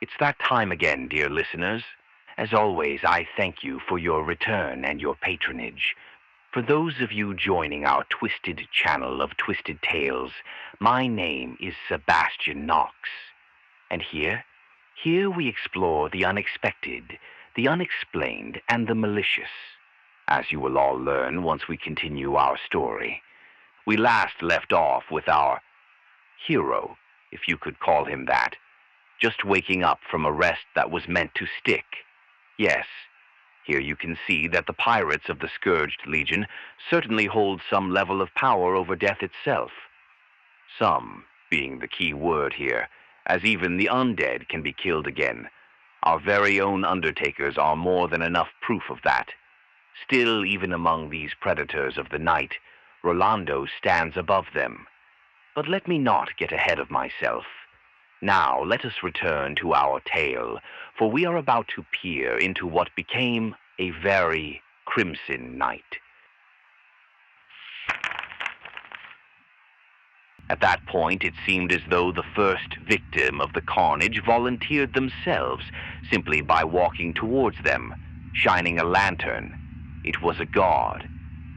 It's that time again, dear listeners. As always, I thank you for your return and your patronage. For those of you joining our twisted channel of twisted tales, my name is Sebastian Knox. And here we explore the unexpected, the unexplained, and the malicious, as you will all learn once we continue our story. We last left off with our hero, if you could call him that, just waking up from a rest that was meant to stick. Yes, here you can see that the pirates of the Scourged Legion certainly hold some level of power over death itself. Some being the key word here, as even the undead can be killed again. Our very own undertakers are more than enough proof of that. Still, even among these predators of the night, Rolando stands above them. But let me not get ahead of myself. Now let us return to our tale, for we are about to peer into what became a very crimson night. At that point, it seemed as though the first victim of the carnage volunteered themselves simply by walking towards them, shining a lantern. It was a guard.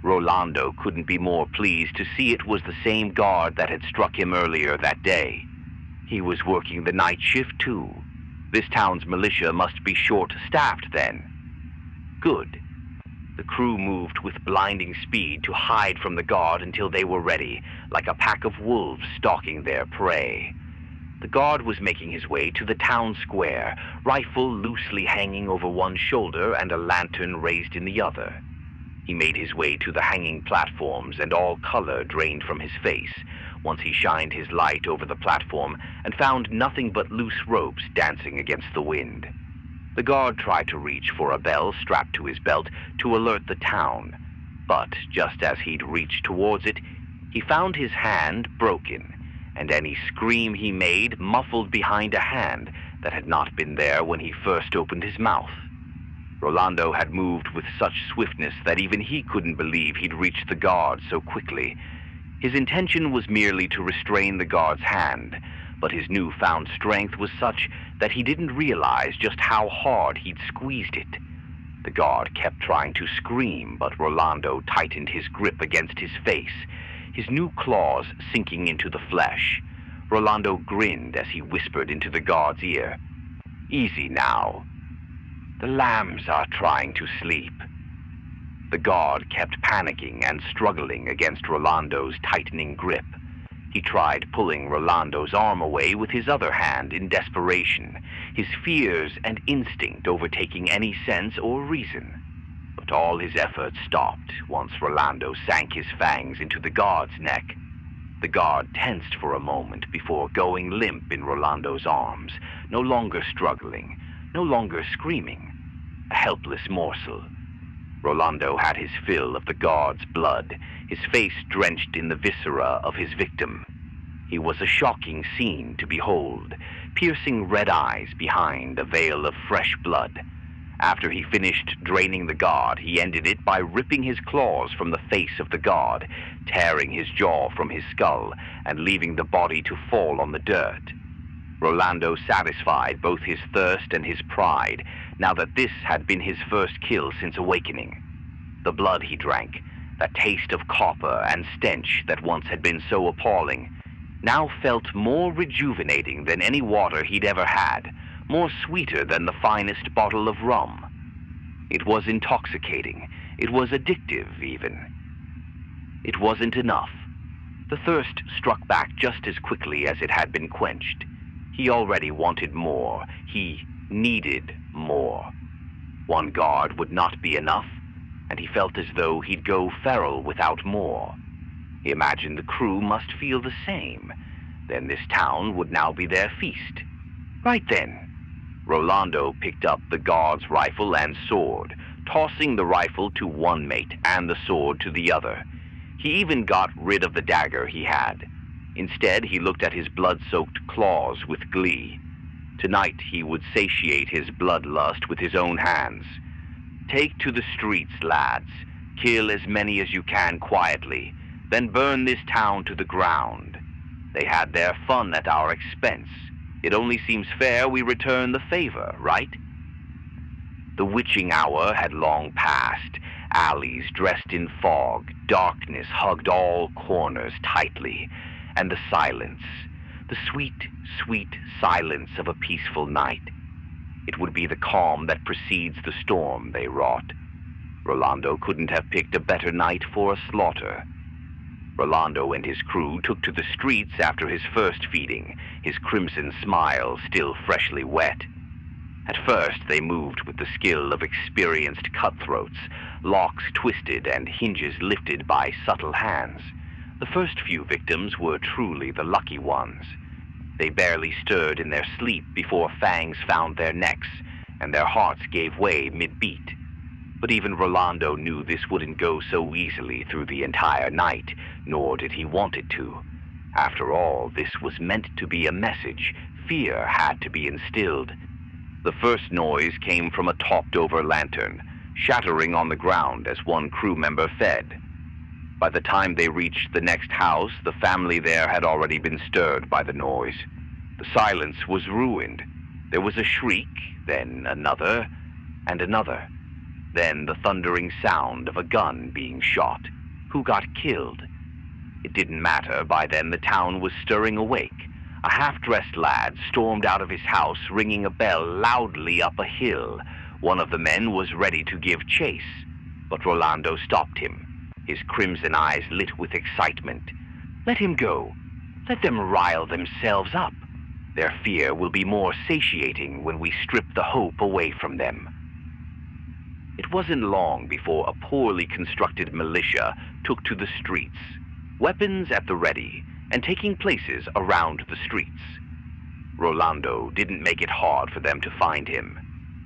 Rolando couldn't be more pleased to see it was the same guard that had struck him earlier that day. He was working the night shift, too. This town's militia must be short-staffed, then. Good. The crew moved with blinding speed to hide from the guard until they were ready, like a pack of wolves stalking their prey. The guard was making his way to the town square, rifle loosely hanging over one shoulder and a lantern raised in the other. He made his way to the hanging platforms, and all color drained from his face once he shined his light over the platform and found nothing but loose ropes dancing against the wind. The guard tried to reach for a bell strapped to his belt to alert the town, but just as he'd reached towards it, he found his hand broken, and any scream he made muffled behind a hand that had not been there when he first opened his mouth. Rolando had moved with such swiftness that even he couldn't believe he'd reached the guard so quickly. His intention was merely to restrain the guard's hand, but his newfound strength was such that he didn't realize just how hard he'd squeezed it. The guard kept trying to scream, but Rolando tightened his grip against his face, his new claws sinking into the flesh. Rolando grinned as he whispered into the guard's ear, "Easy now. The lambs are trying to sleep." The guard kept panicking and struggling against Rolando's tightening grip. He tried pulling Rolando's arm away with his other hand in desperation, his fears and instinct overtaking any sense or reason. But all his efforts stopped once Rolando sank his fangs into the guard's neck. The guard tensed for a moment before going limp in Rolando's arms, no longer struggling, no longer screaming, a helpless morsel. Rolando had his fill of the guard's blood, his face drenched in the viscera of his victim. He was a shocking scene to behold, piercing red eyes behind a veil of fresh blood. After he finished draining the guard, he ended it by ripping his claws from the face of the guard, tearing his jaw from his skull, and leaving the body to fall on the dirt. Rolando satisfied both his thirst and his pride, now that this had been his first kill since awakening. The blood he drank, that taste of copper and stench that once had been so appalling, now felt more rejuvenating than any water he'd ever had, more sweeter than the finest bottle of rum. It was intoxicating. It was addictive, even. It wasn't enough. The thirst struck back just as quickly as it had been quenched. He already wanted more. He needed more. One guard would not be enough, and he felt as though he'd go feral without more. He imagined the crew must feel the same. Then this town would now be their feast. Right then, Rolando picked up the guard's rifle and sword, tossing the rifle to one mate and the sword to the other. He even got rid of the dagger he had. Instead, he looked at his blood-soaked claws with glee. Tonight, he would satiate his bloodlust with his own hands. Take to the streets, lads. Kill as many as you can quietly, then burn this town to the ground. They had their fun at our expense. It only seems fair we return the favor, right? The witching hour had long passed. Alleys dressed in fog, darkness hugged all corners tightly, and the silence, the sweet, sweet silence of a peaceful night. It would be the calm that precedes the storm they wrought. Rolando couldn't have picked a better night for a slaughter. Rolando and his crew took to the streets after his first feeding, his crimson smile still freshly wet. At first, they moved with the skill of experienced cutthroats, locks twisted and hinges lifted by subtle hands. The first few victims were truly the lucky ones. They barely stirred in their sleep before fangs found their necks, and their hearts gave way mid-beat. But even Rolando knew this wouldn't go so easily through the entire night, nor did he want it to. After all, this was meant to be a message. Fear had to be instilled. The first noise came from a topped-over lantern, shattering on the ground as one crew member fed. By the time they reached the next house, the family there had already been stirred by the noise. The silence was ruined. There was a shriek, then another, and another. Then the thundering sound of a gun being shot. Who got killed? It didn't matter. By then the town was stirring awake. A half-dressed lad stormed out of his house, ringing a bell loudly up a hill. One of the men was ready to give chase, but Rolando stopped him, his crimson eyes lit with excitement. Let him go. Let them rile themselves up. Their fear will be more satiating when we strip the hope away from them. It wasn't long before a poorly constructed militia took to the streets, weapons at the ready, and taking places around the streets. Rolando didn't make it hard for them to find him.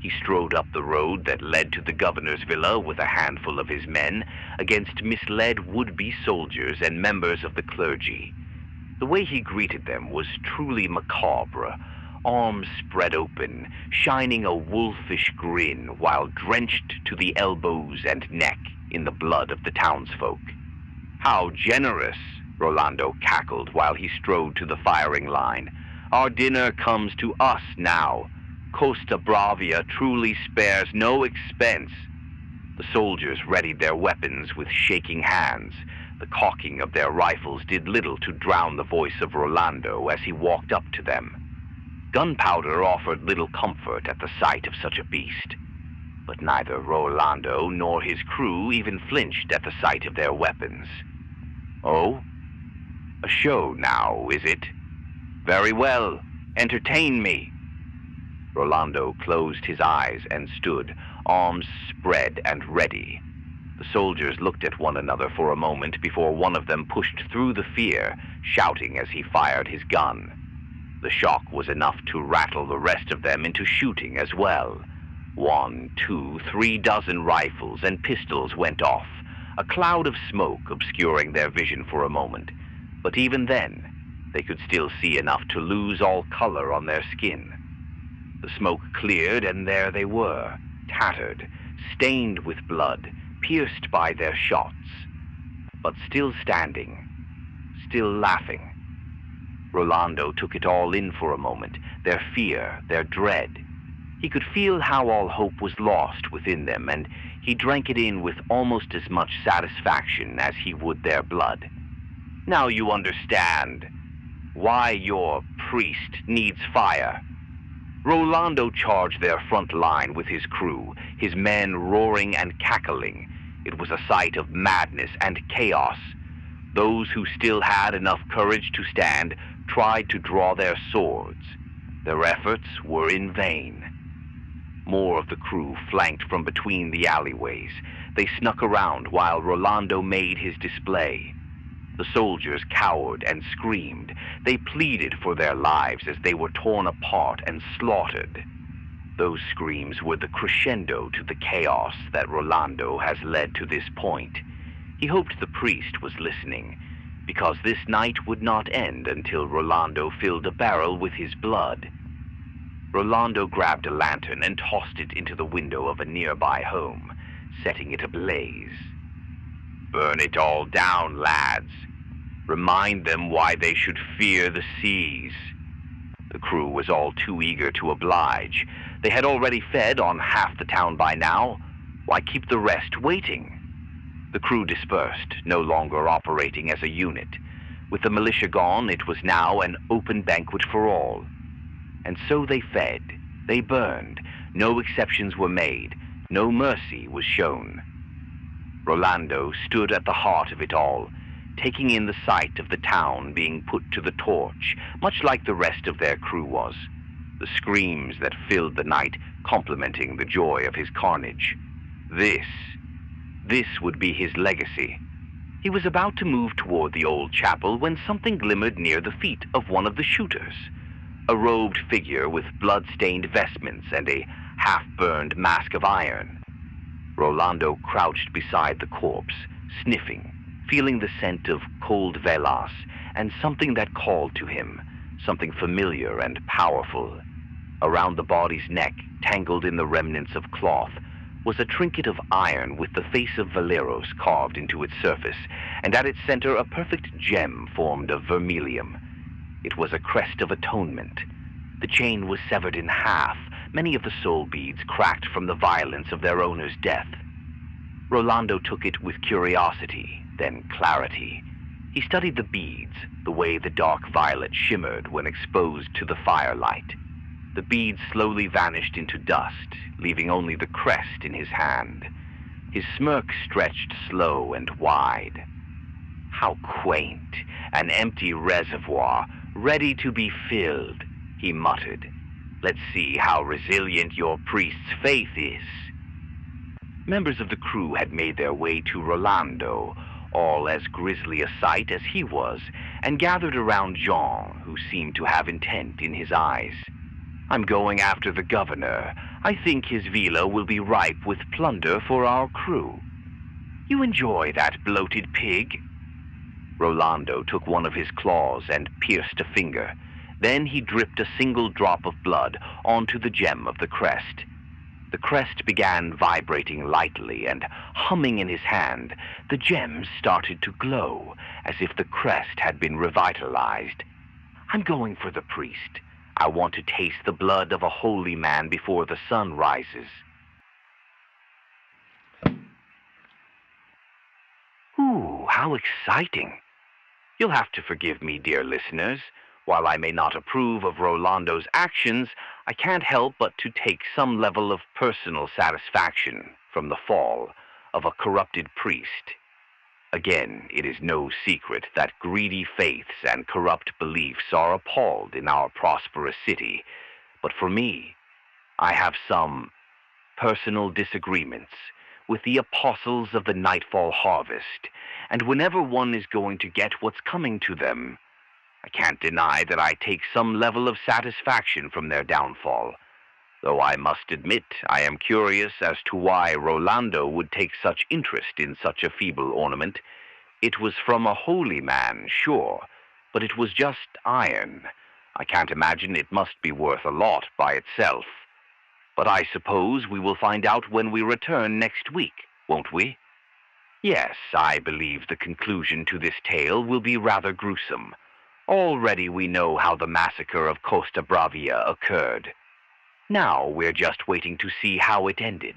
He strode up the road that led to the governor's villa with a handful of his men against misled would-be soldiers and members of the clergy. The way he greeted them was truly macabre, arms spread open, shining a wolfish grin while drenched to the elbows and neck in the blood of the townsfolk. How generous, Rolando cackled while he strode to the firing line. Our dinner comes to us now. Costa Bravia truly spares no expense. The soldiers readied their weapons with shaking hands. The cocking of their rifles did little to drown the voice of Rolando as he walked up to them. Gunpowder offered little comfort at the sight of such a beast, but neither Rolando nor his crew even flinched at the sight of their weapons. Oh? A show now, is it? Very well. Entertain me. Rolando closed his eyes and stood, arms spread and ready. The soldiers looked at one another for a moment before one of them pushed through the fear, shouting as he fired his gun. The shock was enough to rattle the rest of them into shooting as well. 1, 2, 3 dozen rifles and pistols went off, a cloud of smoke obscuring their vision for a moment. But even then, they could still see enough to lose all color on their skin. The smoke cleared, and there they were, tattered, stained with blood, pierced by their shots, but still standing, still laughing. Rolando took it all in for a moment, their fear, their dread. He could feel how all hope was lost within them, and he drank it in with almost as much satisfaction as he would their blood. Now you understand why your priest needs fire. Rolando charged their front line with his crew, his men roaring and cackling. It was a sight of madness and chaos. Those who still had enough courage to stand tried to draw their swords. Their efforts were in vain. More of the crew flanked from between the alleyways. They snuck around while Rolando made his display. The soldiers cowered and screamed. They pleaded for their lives as they were torn apart and slaughtered. Those screams were the crescendo to the chaos that Rolando has led to this point. He hoped the priest was listening, because this night would not end until Rolando filled a barrel with his blood. Rolando grabbed a lantern and tossed it into the window of a nearby home, setting it ablaze. Burn it all down, lads. Remind them why they should fear the seas. The The crew was all too eager to oblige. They had already fed on half the town by now. Why keep the rest waiting? The crew dispersed, no longer operating as a unit. With the militia gone, it was now an open banquet for all. And so they fed, they burned, no exceptions were made, no mercy was shown. Rolando stood at the heart of it all, taking in the sight of the town being put to the torch, much like the rest of their crew was, the screams that filled the night complementing the joy of his carnage. This would be his legacy. He was about to move toward the old chapel when something glimmered near the feet of one of the shooters. A robed figure with blood-stained vestments and a half-burned mask of iron. Rolando crouched beside the corpse, sniffing, feeling the scent of cold velas and something that called to him, something familiar and powerful. Around the body's neck, tangled in the remnants of cloth, was a trinket of iron with the face of Valeros carved into its surface, and at its center a perfect gem formed of vermilium. It was a crest of atonement. The chain was severed in half, many of the soul beads cracked from the violence of their owner's death. Rolando took it with curiosity, then clarity. He studied the beads, the way the dark violet shimmered when exposed to the firelight. The beads slowly vanished into dust, leaving only the crest in his hand. His smirk stretched slow and wide. How quaint, an empty reservoir, ready to be filled, he muttered. Let's see how resilient your priest's faith is. Members of the crew had made their way to Rolando, all as grisly a sight as he was, and gathered around Jean, who seemed to have intent in his eyes. I'm going after the governor. I think his villa will be ripe with plunder for our crew. You enjoy that bloated pig? Rolando took one of his claws and pierced a finger. Then he dripped a single drop of blood onto the gem of the crest. The crest began vibrating lightly, and humming in his hand, the gem started to glow, as if the crest had been revitalized. I'm going for the priest. I want to taste the blood of a holy man before the sun rises. Ooh, how exciting. You'll have to forgive me, dear listeners. While I may not approve of Rolando's actions, I can't help but to take some level of personal satisfaction from the fall of a corrupted priest. Again, it is no secret that greedy faiths and corrupt beliefs are appalled in our prosperous city. But for me, I have some personal disagreements with the apostles of the Nightfall harvest, and whenever one is going to get what's coming to them, I can't deny that I take some level of satisfaction from their downfall. Though I must admit I am curious as to why Rolando would take such interest in such a feeble ornament. It was from a holy man, sure, but it was just iron. I can't imagine it must be worth a lot by itself. But I suppose we will find out when we return next week, won't we? Yes, I believe the conclusion to this tale will be rather gruesome. Already we know how the massacre of Costa Bravia occurred. Now we're just waiting to see how it ended.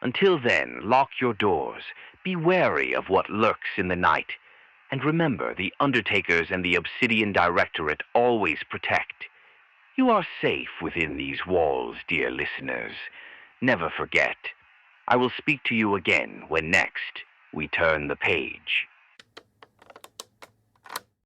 Until then, lock your doors, be wary of what lurks in the night, and remember the Undertakers and the Obsidian Directorate always protect. You are safe within these walls, dear listeners. Never forget. I will speak to you again when next we turn the page.